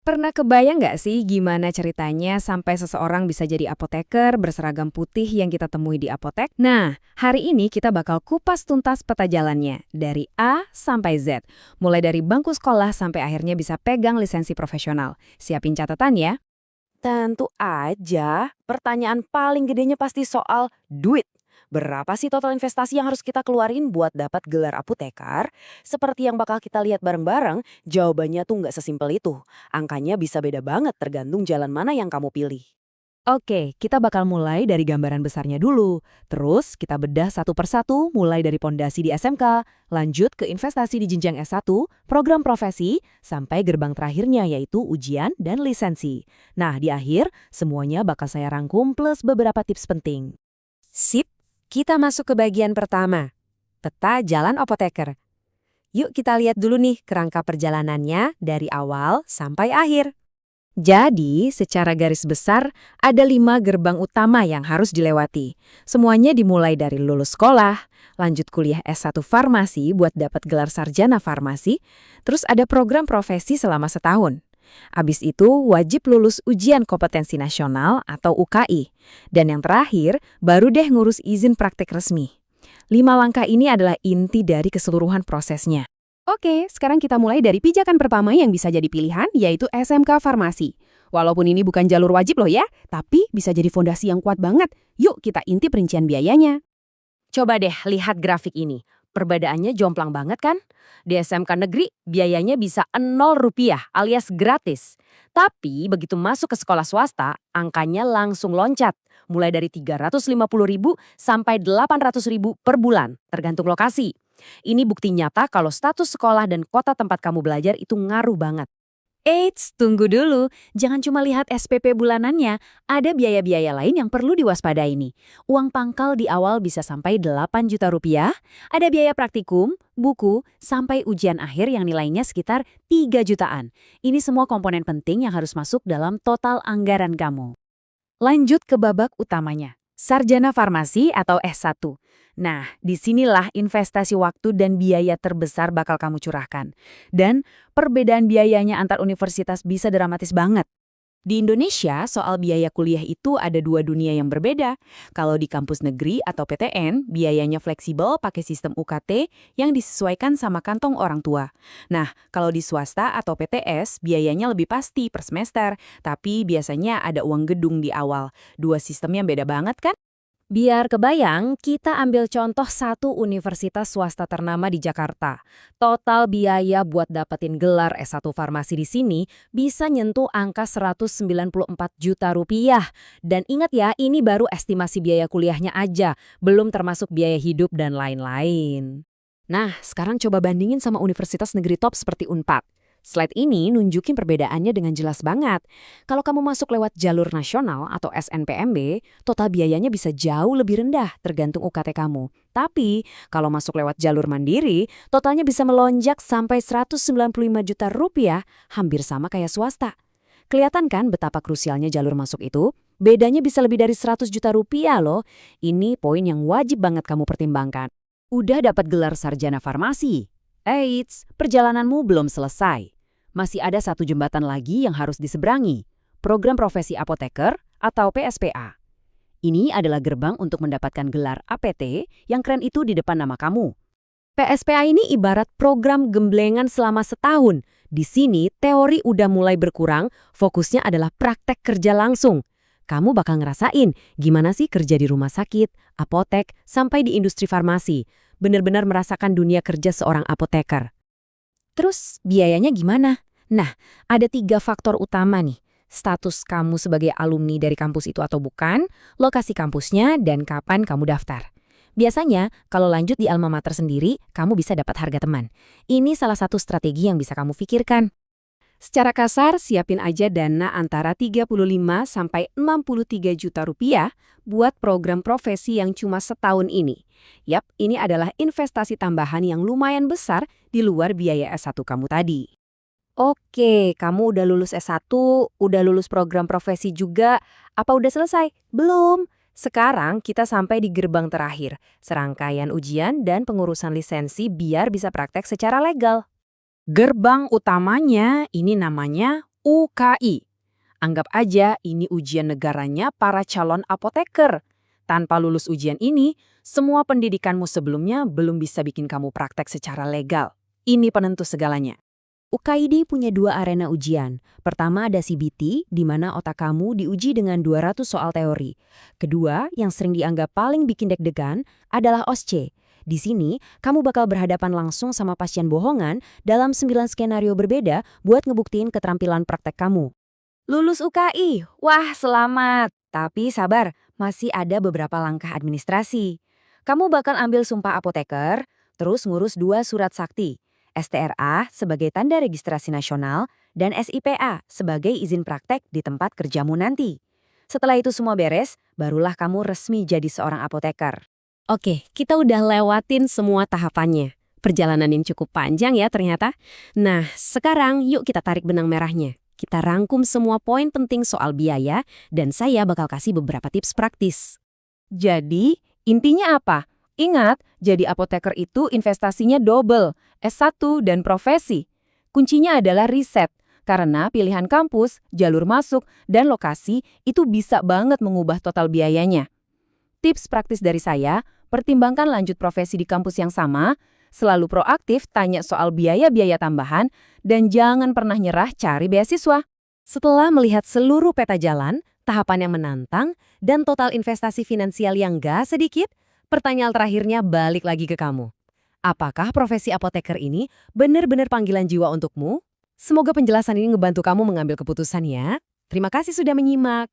Pernah kebayang nggak sih gimana ceritanya sampai seseorang bisa jadi apoteker berseragam putih yang kita temui di apotek? Nah, hari ini kita bakal kupas tuntas peta jalannya, dari A sampai Z. Mulai dari bangku sekolah sampai akhirnya bisa pegang lisensi profesional. Siapin catatan ya. Tentu aja, pertanyaan paling gedenya pasti soal duit. Berapa sih total investasi yang harus kita keluarin buat dapat gelar apotekar? Seperti yang bakal kita lihat bareng-bareng, jawabannya tuh nggak sesimpel itu. Angkanya bisa beda banget tergantung jalan mana yang kamu pilih. Oke, kita bakal mulai dari gambaran besarnya dulu. Terus kita bedah satu persatu mulai dari pondasi di SMK, lanjut ke investasi di jenjang S1, program profesi, sampai gerbang terakhirnya yaitu ujian dan lisensi. Nah, di akhir, semuanya bakal saya rangkum plus beberapa tips penting. Sip, kita masuk ke bagian pertama, peta jalan apoteker. Yuk kita lihat dulu nih kerangka perjalanannya dari awal sampai akhir. Jadi, secara garis besar, ada 5 gerbang utama yang harus dilewati. Semuanya dimulai dari lulus sekolah, lanjut kuliah S1 farmasi buat dapat gelar sarjana farmasi, terus ada program profesi selama setahun. Abis itu, wajib lulus ujian kompetensi nasional atau UKI. Dan yang terakhir, baru deh ngurus izin praktek resmi. 5 langkah ini adalah inti dari keseluruhan prosesnya. Oke, sekarang kita mulai dari pijakan pertama yang bisa jadi pilihan, yaitu SMK Farmasi. Walaupun ini bukan jalur wajib loh ya, tapi bisa jadi fondasi yang kuat banget. Yuk kita intip rincian biayanya. Coba deh lihat grafik ini. Perbedaannya jomplang banget kan? Di SMK negeri biayanya bisa 0 rupiah alias gratis. Tapi begitu masuk ke sekolah swasta, angkanya langsung loncat. Mulai dari 350.000 sampai 800.000 per bulan, tergantung lokasi. Ini bukti nyata kalau status sekolah dan kota tempat kamu belajar itu ngaruh banget. Eits, tunggu dulu. Jangan cuma lihat SPP bulanannya, ada biaya-biaya lain yang perlu diwaspadai nih. Uang pangkal di awal bisa sampai 8 juta rupiah, ada biaya praktikum, buku, sampai ujian akhir yang nilainya sekitar 3 jutaan. Ini semua komponen penting yang harus masuk dalam total anggaran kamu. Lanjut ke babak utamanya, sarjana farmasi atau S1. Nah, disinilah investasi waktu dan biaya terbesar bakal kamu curahkan. Dan perbedaan biayanya antar universitas bisa dramatis banget. Di Indonesia, soal biaya kuliah itu ada dua dunia yang berbeda. Kalau di kampus negeri atau PTN, biayanya fleksibel pakai sistem UKT yang disesuaikan sama kantong orang tua. Nah, kalau di swasta atau PTS, biayanya lebih pasti per semester, tapi biasanya ada uang gedung di awal. Dua sistemnya beda banget kan? Biar kebayang, kita ambil contoh satu universitas swasta ternama di Jakarta. Total biaya buat dapetin gelar S1 farmasi di sini bisa nyentuh angka 194 juta rupiah. Dan ingat ya, ini baru estimasi biaya kuliahnya aja, belum termasuk biaya hidup dan lain-lain. Nah, sekarang coba bandingin sama universitas negeri top seperti Unpad. Slide ini nunjukin perbedaannya dengan jelas banget. Kalau kamu masuk lewat jalur nasional atau SNPMB, total biayanya bisa jauh lebih rendah tergantung UKT kamu. Tapi, kalau masuk lewat jalur mandiri, totalnya bisa melonjak sampai 195 juta rupiah, hampir sama kayak swasta. Kelihatan kan betapa krusialnya jalur masuk itu? Bedanya bisa lebih dari 100 juta rupiah loh. Ini poin yang wajib banget kamu pertimbangkan. Udah dapat gelar sarjana farmasi? Eits, perjalananmu belum selesai. Masih ada satu jembatan lagi yang harus diseberangi, program profesi apoteker atau PSPA. Ini adalah gerbang untuk mendapatkan gelar APT yang keren itu di depan nama kamu. PSPA ini ibarat program gemblengan selama setahun. Di sini teori udah mulai berkurang, fokusnya adalah praktek kerja langsung. Kamu bakal ngerasain gimana sih kerja di rumah sakit, apotek, sampai di industri farmasi. Benar-benar merasakan dunia kerja seorang apoteker. Terus biayanya gimana? Nah, ada 3 faktor utama nih. Status kamu sebagai alumni dari kampus itu atau bukan, lokasi kampusnya, dan kapan kamu daftar. Biasanya, kalau lanjut di alma mater sendiri, kamu bisa dapat harga teman. Ini salah satu strategi yang bisa kamu pikirkan. Secara kasar, siapin aja dana antara 35 sampai 63 juta rupiah buat program profesi yang cuma setahun ini. Yap, ini adalah investasi tambahan yang lumayan besar di luar biaya S1 kamu tadi. Oke, kamu udah lulus S1, udah lulus program profesi juga. Apa udah selesai? Belum. Sekarang kita sampai di gerbang terakhir, serangkaian ujian dan pengurusan lisensi biar bisa praktek secara legal. Gerbang utamanya ini namanya UKI. Anggap aja ini ujian negaranya para calon apoteker. Tanpa lulus ujian ini, semua pendidikanmu sebelumnya belum bisa bikin kamu praktek secara legal. Ini penentu segalanya. UKID punya 2 arena ujian. Pertama ada CBT, di mana otak kamu diuji dengan 200 soal teori. Kedua, yang sering dianggap paling bikin deg-degan, adalah OSCE. Di sini, kamu bakal berhadapan langsung sama pasien bohongan dalam 9 skenario berbeda buat ngebuktiin keterampilan praktek kamu. Lulus UKI, wah selamat. Tapi sabar, masih ada beberapa langkah administrasi. Kamu bakal ambil sumpah apoteker, terus ngurus 2 surat sakti. STRA sebagai tanda registrasi nasional, dan SIPA sebagai izin praktek di tempat kerjamu nanti. Setelah itu semua beres, barulah kamu resmi jadi seorang apoteker. Oke, kita udah lewatin semua tahapannya. Perjalanan yang cukup panjang ya ternyata. Nah, sekarang yuk kita tarik benang merahnya. Kita rangkum semua poin penting soal biaya, dan saya bakal kasih beberapa tips praktis. Jadi, intinya apa? Ingat, jadi apoteker itu investasinya double, S1 dan profesi. Kuncinya adalah riset, karena pilihan kampus, jalur masuk, dan lokasi itu bisa banget mengubah total biayanya. Tips praktis dari saya, pertimbangkan lanjut profesi di kampus yang sama, selalu proaktif tanya soal biaya-biaya tambahan, dan jangan pernah nyerah cari beasiswa. Setelah melihat seluruh peta jalan, tahapan yang menantang, dan total investasi finansial yang gak sedikit, pertanyaan terakhirnya balik lagi ke kamu. Apakah profesi apoteker ini benar-benar panggilan jiwa untukmu? Semoga penjelasan ini ngebantu kamu mengambil keputusan ya. Terima kasih sudah menyimak.